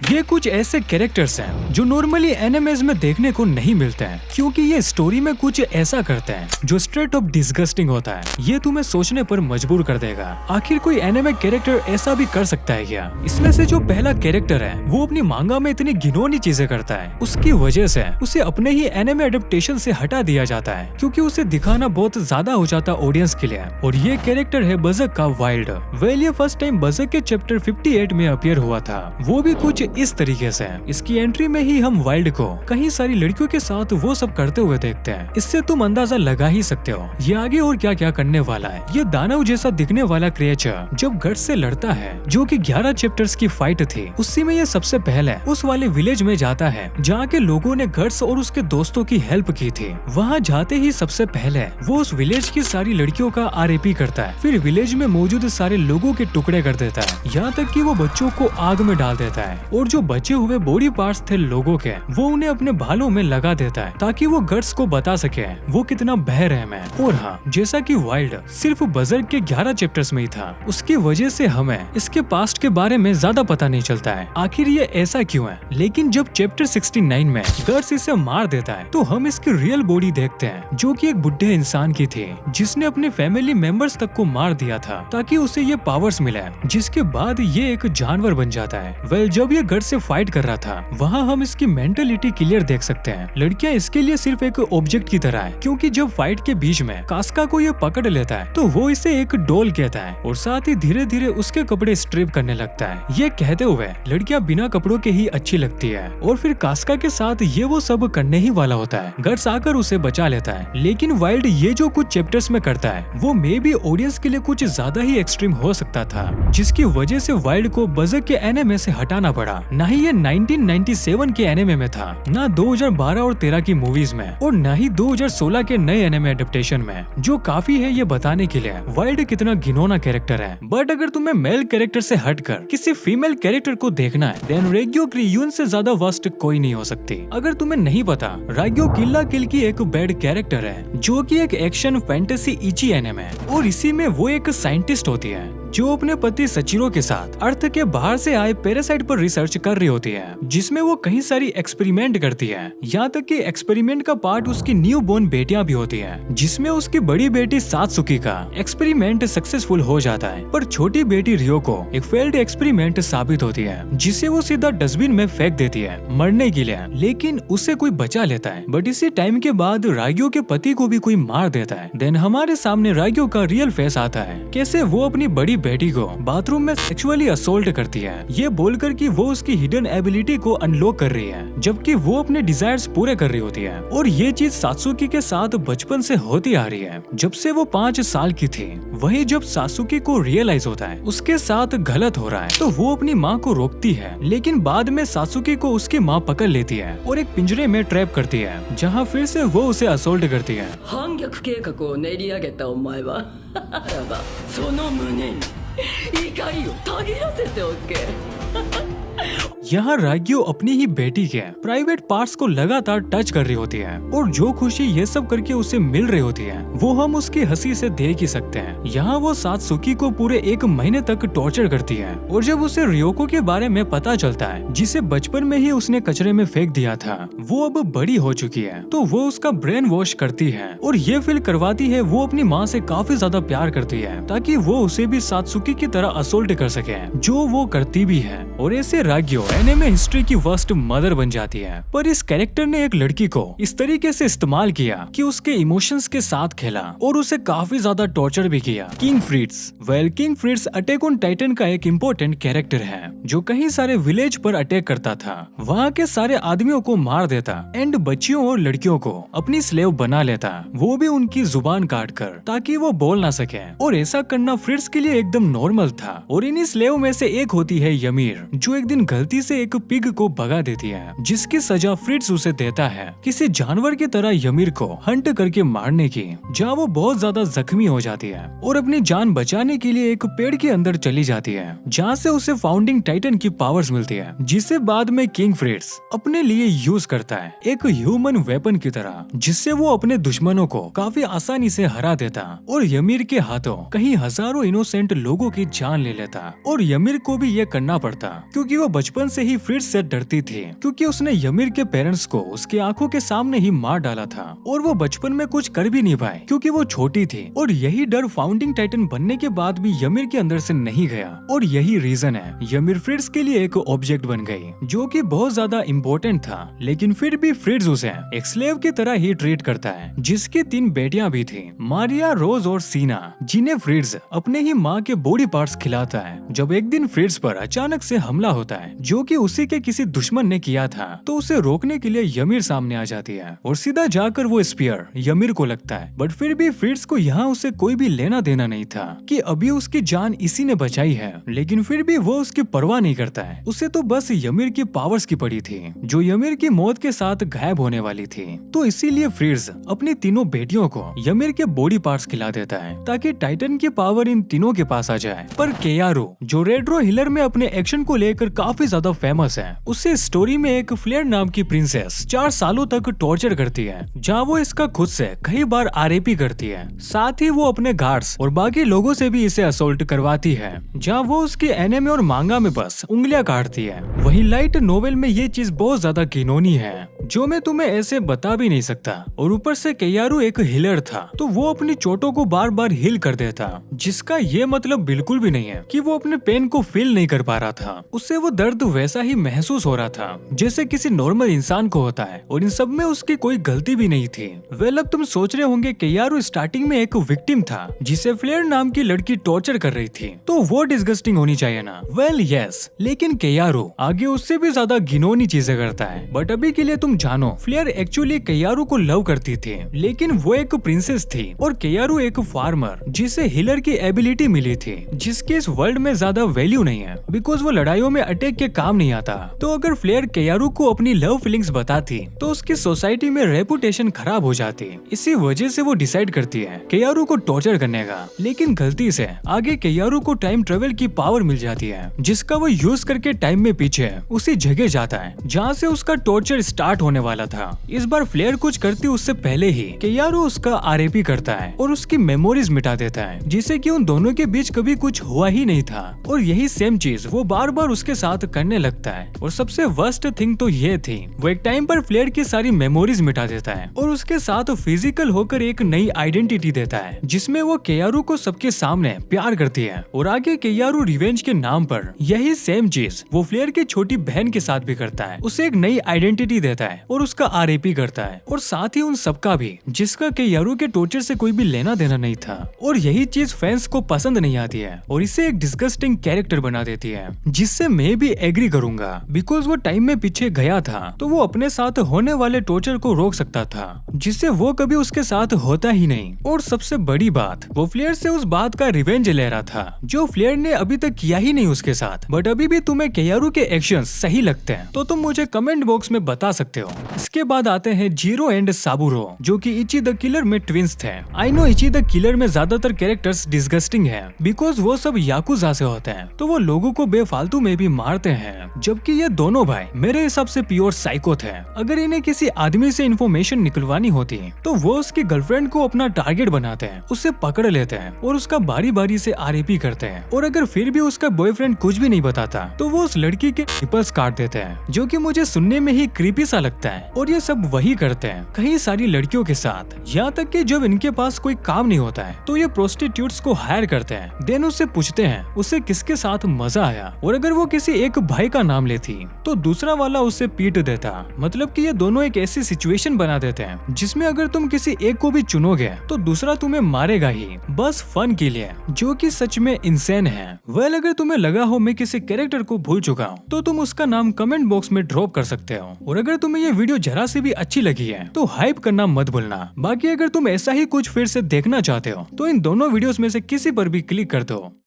ये कुछ ऐसे कैरेक्टर्स हैं जो नॉर्मली एनिमेज में देखने को नहीं मिलते हैं, क्योंकि ये स्टोरी में कुछ ऐसा करते हैं जो स्ट्रेट अप डिस्गस्टिंग होता है। ये तुम्हें सोचने पर मजबूर कर देगा, आखिर कोई एनिमे कैरेक्टर ऐसा भी कर सकता है क्या? इसमें से जो पहला कैरेक्टर है वो अपनी मांगा में इतनी घिनौनी चीजें करता है, उसकी वजह से उसे अपने ही एनिमे एडेप्टेशन से हटा दिया जाता है, क्योंकि उसे दिखाना बहुत ज्यादा हो जाता ऑडियंस के लिए। और ये कैरेक्टर है बजक का वाइल्ड। वेल, ये फर्स्ट टाइम बजक के चैप्टर 58 में अपीयर हुआ था, वो भी कुछ इस तरीके से। इसकी एंट्री में ही हम वाइल्ड को कई सारी लड़कियों के साथ वो सब करते हुए देखते हैं। इससे तुम अंदाजा लगा ही सकते हो ये आगे और क्या क्या करने वाला है। ये दानव जैसा दिखने वाला क्रिएचर जब गट्स से लड़ता है, जो कि 11 चैप्टर्स की फाइट थी, उसी में ये सबसे पहले उस वाले विलेज में जाता है जहाँ के लोगों ने गट्स और उसके दोस्तों की हेल्प की थी। वहाँ जाते ही सबसे पहले वो उस विलेज की सारी लड़कियों का आरएपी करता है, फिर विलेज में मौजूद सारे लोगों के टुकड़े कर देता है, यहाँ तक कि वो बच्चों को आग में डाल देता है, और जो बचे हुए बॉडी पार्ट्स थे लोगों के वो उन्हें अपने बालों में लगा देता है, ताकि वो गट्स को बता सके वो कितना बहरहम है। और हाँ, जैसा कि वाइल्ड सिर्फ बजर्ग के 11 चैप्टर्स में ही था, उसकी वजह से हमें इसके पास्ट के बारे में ज्यादा पता नहीं चलता है, आखिर ये ऐसा क्यों है। लेकिन जब चैप्टर 69 में गट्स इसे मार देता है तो हम इसकी रियल बॉडी देखते हैं, जो कि एक बुढ़े इंसान की थी, जिसने अपने फैमिली मेंबर्स तक को मार दिया था ताकि उसे ये पावर्स मिले, जिसके बाद ये एक जानवर बन जाता है। वेल, जब ये गट्स से फाइट कर रहा था वहाँ हम इसकी मेंटलिटी क्लियर देख सकते हैं। लड़कियां इसके लिए सिर्फ एक ऑब्जेक्ट की तरह है, क्योंकि जब फाइट के बीच में कास्का को ये पकड़ लेता है तो वो इसे एक डॉल कहता है, और साथ ही धीरे धीरे उसके कपड़े स्ट्रिप करने लगता है। ये कहते हुए लड़कियां बिना कपड़ों के ही अच्छी लगती है, और फिर कास्का के साथ ये वो सब करने ही वाला होता है। गट्स आकर उसे बचा लेता है, लेकिन वाइल्ड ये जो कुछ चैप्टर्स में करता है वो मे बी ऑडियंस के लिए कुछ ज्यादा ही एक्सट्रीम हो सकता था, जिसकी वजह से वाइल्ड को बजक के एनिमे से हटाना पड़ा। ना ही ये 1997 के एनिमे में था, ना 2012 और 13 की मूवीज में, और ना ही 2016 के नए एनिमे एडेप्टेशन में, जो काफी है ये बताने के लिए वाइल्ड कितना घिनौना कैरेक्टर है। बट अगर तुम्हें मेल कैरेक्टर से हटकर किसी फीमेल कैरेक्टर को देखना है, देन राइग्यो क्रियून से ज्यादा वर्स्ट कोई नहीं हो सकती। अगर तुम्हें नहीं पता, राइग्यो किल ला किल की एक बैड कैरेक्टर है, जो कि एक एक्शन फैंटेसी इची एनिमे है, और इसी में वो एक साइंटिस्ट होती है जो अपने पति सचिरो के साथ अर्थ के बाहर से आए पैरासाइट पर रिसर्च कर रही होती है, जिसमें वो कई सारी एक्सपेरिमेंट करती है। यहाँ तक कि एक्सपेरिमेंट का पार्ट उसकी न्यू बोर्न बेटियां भी होती है, जिसमें उसकी बड़ी बेटी सात्सुकी का एक्सपेरिमेंट सक्सेसफुल हो जाता है, पर छोटी बेटी रियोको एक फेल्ड एक्सपेरिमेंट साबित होती है, जिसे वो सीधा डस्टबिन में फेंक देती है मरने के लिए। लेकिन उसे कोई बचा लेता है, बट इसी टाइम के बाद राइग्यो के पति को भी कोई मार देता है। देन हमारे सामने राइग्यो का रियल फेस आता है, कैसे वो अपनी बड़ी बेटी को बाथरूम में सेक्सुअली असोल्ट करती है, ये बोलकर कि वो उसकी हिडन एबिलिटी को अनलॉक कर रही है, जबकि वो अपने डिजायर्स पूरे कर रही होती है। और ये चीज सात्सुकी के साथ बचपन से होती आ रही है, जब से वो 5 साल की थी। वही जब सात्सुकी को रियलाइज होता है उसके साथ गलत हो रहा है, तो वो अपनी माँ को रोकती है, लेकिन बाद में सात्सुकी को उसकी माँ पकड़ लेती है और एक पिंजरे में ट्रैप करती है, जहाँ फिर से वो उसे असोल्ट करती है। 反逆計画を練り上げたお前はあらばその胸に怒りをたぎらせておけ。 यहाँ राग्यो अपनी ही बेटी के प्राइवेट पार्ट्स को लगातार टच कर रही होती है, और जो खुशी ये सब करके उसे मिल रही होती है वो हम उसकी हंसी से देख ही सकते हैं। यहाँ वो सात्सुकी को पूरे 1 महीने तक टॉर्चर करती है, और जब उसे रियोको के बारे में पता चलता है, जिसे बचपन में ही उसने कचरे में फेंक दिया था, वो अब बड़ी हो चुकी है, तो वो उसका ब्रेन वॉश करती है और ये फील करवाती है वो अपनी माँ से काफी ज्यादा प्यार करती है, ताकि वो उसे भी सात्सुकी की तरह असोल्ट कर सके, जो वो करती भी है। और ऐसे राग्यो एनिमे हिस्ट्री की वर्स्ट मदर बन जाती है। पर इस कैरेक्टर ने एक लड़की को इस तरीके से इस्तेमाल किया कि उसके इमोशंस के साथ खेला और उसे काफी ज्यादा टॉर्चर भी किया। King फ्रिट्स। Well, king फ्रिट्स attack on Titan का एक इम्पोर्टेंट कैरेक्टर है, जो कहीं सारे विलेज पर अटैक करता था, वहाँ के सारे आदमियों को मार देता एंड बच्चियों और लड़कियों को अपनी स्लेव बना लेता, वो भी उनकी जुबान काट कर, ताकि वो बोल ना सके। और ऐसा करना फ्रिट्स के लिए एकदम नॉर्मल था। और इन्हीं स्लेव में से एक होती है यमीर, जो एक दिन गलती से एक पिग को भगा देती है, जिसकी सजा फ्रिट्स उसे देता है किसी जानवर की तरह यमीर को हंट करके मारने की, जहाँ वो बहुत ज्यादा जख्मी हो जाती है और अपनी जान बचाने के लिए एक पेड़ के अंदर चली जाती है, जहाँ से उसे फाउंडिंग टाइटन की पावर्स मिलती है, जिसे बाद में किंग फ्रिट्स अपने लिए यूज करता है एक ह्यूमन वेपन की तरह, जिससे वो अपने दुश्मनों को काफी आसानी से हरा देता और यमीर के हाथों कहीं हजारों इनोसेंट लोगों की जान ले लेता। और यमीर को भी ये करना पड़ता, क्योंकि वो बचपन से ही फ्रिट्ज से डरती थी, क्योंकि उसने यमिर के पेरेंट्स को उसकी आंखों के सामने ही मार डाला था और वो बचपन में कुछ कर भी नहीं पाए क्योंकि वो छोटी थी। और यही डर फाउंडिंग टाइटन बनने के बाद भी यमिर के अंदर से नहीं गया और यही रीजन है यमिर फ्रिट्ज के लिए एक ऑब्जेक्ट बन गई जो कि बहुत ज्यादा इम्पोर्टेंट था। लेकिन फिर भी फ्रिट्ज उसे एक स्लेव की तरह ही ट्रीट करता है, जिसकी 3 बेटियां भी थी, मारिया, रोज और सीना, जिन्हें फ्रिट्ज अपने ही माँ के बॉडी पार्ट्स खिलाता है। जब एक दिन फ्रिट्ज पर अचानक से हमला होता है जो कि उसी के किसी दुश्मन ने किया था, तो उसे रोकने के लिए यमिर सामने आ जाती है और सीधा जाकर वो स्पीयर यमिर को लगता है। बट फिर भी फ्रिट्ज को यहाँ उसे कोई भी लेना देना नहीं था कि अभी उसकी जान इसी ने बचाई है, लेकिन फिर भी वो उसकी परवाह नहीं करता है। उसे तो बस यमिर की पावर्स की पड़ी थी जो यमिर की मौत के साथ गायब होने वाली थी। तो इसीलिए फ्रिट्ज अपनी तीनों बेटियों को यमिर के बॉडी पार्ट्स खिला देता है ताकि टाइटन की पावर इन तीनों के पास आ जाए। पर केयारो जो रेड्रो हिलर में अपने एक्शन को लेकर काफी ज्यादा फेमस है, उसे स्टोरी में एक फ्लेयर नाम की प्रिंसेस 4 सालों तक टॉर्चर करती है, जहाँ वो इसका खुद से कई बार आरएपी करती है। साथ ही वो अपने गार्ड्स और बाकी लोगों से भी इसे असोल्ट करवाती है, जहाँ वो उसके एनिमे और मांगा में बस उंगलियां काटती है। वही लाइट नोवेल में ये चीज बहुत ज्यादा घिनौनी है जो मैं तुम्हें ऐसे बता भी नहीं सकता। और ऊपर से केयारू एक हिलर था, तो वो अपनी चोटों को बार बार हील कर देता, जिसका ये मतलब बिल्कुल भी नहीं है कि वो अपने पेन को फील नहीं कर पा रहा था। उससे वो दर्द वैसा ही महसूस हो रहा था जैसे किसी नॉर्मल इंसान को होता है, और इन सब में उसकी कोई गलती भी नहीं थी। वेल, अब तुम सोच रहे होंगे केयारू स्टार्टिंग में एक विक्टिम था जिसे फ्लेयर नाम की लड़की टॉर्चर कर रही थी, तो वो डिस्गस्टिंग होनी चाहिए ना। वेल यस, लेकिन केयारू आगे उससे भी ज्यादा घिनौनी चीजें करता है। बट अभी के लिए तुम जानो, फ्लेयर एक्चुअली केयारू को लव करती थी, लेकिन वो एक प्रिंसेस थी और केयारू एक फार्मर जिसे हिलर की एबिलिटी मिली थी, जिसकी इस वर्ल्ड में ज्यादा वैल्यू नहीं है बिकॉज वो लड़ाइयों में अटैक के काम नहीं आता। तो अगर फ्लेयर केयारू को अपनी लव फीलिंग्स बताती तो उसकी सोसाइटी में रेपुटेशन खराब हो जाती। इसी वजह से वो डिसाइड करती है केयारू को टॉर्चर करने का, लेकिन गलती से आगे केयारू को टाइम ट्रेवल की पावर मिल जाती है, जिसका वो यूज करके टाइम में पीछे उसी जगह जाता है जहाँ से उसका टॉर्चर स्टार्ट होने वाला था। इस बार फ्लेयर कुछ करती उससे पहले ही केयारू उसका आरएपी करता है और उसकी मेमोरीज मिटा देता है, जिससे कि उन दोनों के बीच कभी कुछ हुआ ही नहीं था। और यही सेम चीज वो बार बार उसके साथ करने लगता है। और सबसे वर्स्ट थिंग तो ये थी, वो एक टाइम पर फ्लेयर की सारी मेमोरीज मिटा देता है और उसके साथ फिजिकल होकर एक नई आइडेंटिटी देता है, जिसमें वो केयारू को सबके सामने प्यार करती है। और आगे केयारू रिवेंज के नाम पर यही सेम चीज वो फ्लेयर की छोटी बहन के साथ भी करता है, उसे एक नई आइडेंटिटी देता है और उसका आरएपी करता है, और साथ ही उन सबका भी जिसका केयारू के टॉर्चर से कोई भी लेना देना नहीं था। और यही चीज फैंस को पसंद नहीं आती है और इसे एक डिस्गस्टिंग कैरेक्टर बना देती है, जिससे मैं भी एग्री करूंगा बिकॉज वो टाइम में पीछे गया था तो वो अपने साथ होने वाले टॉर्चर को रोक सकता था, जिससे वो कभी उसके साथ होता ही नहीं। और सबसे बड़ी बात, वो फ्लेयर से उस बात का रिवेंज ले रहा था जो फ्लेयर ने अभी तक किया ही नहीं उसके साथ। बट अभी भी तुम्हें केयारू के एक्शंस सही लगते हैं तो तुम मुझे कमेंट बॉक्स में बता सकते हो। इसके बाद आते हैं जीरो एंड साबुरो, जो कि इची द किलर में ट्विंस थे। आई नो इची द किलर में ज्यादातर कैरेक्टर्स डिस्गस्टिंग है बिकॉज वो सब याकुजा से होते हैं, तो वो लोगों को बेफालतू में भी मारते हैं, जबकि ये दोनों भाई मेरे हिसाब से प्योर साइको थे। अगर इन्हें किसी आदमी से इन्फॉर्मेशन निकलवानी होती तो वो उसकी गर्लफ्रेंड को अपना टारगेट बनाते हैं, उसे पकड़ लेते हैं और उसका बारी बारी से आरएपी करते हैं। और अगर फिर भी उसका बॉयफ्रेंड कुछ भी नहीं बताता तो वो उस लड़की के निपल्स काट देते हैं, जो कि मुझे सुनने में ही क्रीपी सा लगता है। और ये सब वही करते हैं कई सारी लड़कियों के साथ, यहाँ तक कि जब इनके पास कोई काम नहीं होता है तो ये प्रोस्टिट्यूट्स को हायर करते हैं, देन उससे पूछते हैं उसे किसके साथ मजा आया, और अगर वो किसी एक भाई का नाम लेती तो दूसरा वाला उसे पीट देता। मतलब कि ये दोनों एक ऐसी सिचुएशन बना देते हैं जिसमें अगर तुम किसी एक को भी चुनोगे तो दूसरा तुम्हें मारेगा ही, बस फन के लिए, जो कि सच में इंसेन है। वेल, अगर तुम्हें लगा हो मैं किसी कैरेक्टर को भूल चुका हूँ तो तुम उसका नाम कमेंट बॉक्स में ड्रॉप कर सकते हो। और अगर तुम्हें ये वीडियो जरा से भी अच्छी लगी है तो हाइप करना मत भूलना। बाकी अगर तुम ऐसा ही कुछ फिर से देखना चाहते हो तो इन दोनों वीडियोस में से किसी पर भी क्लिक कर दो।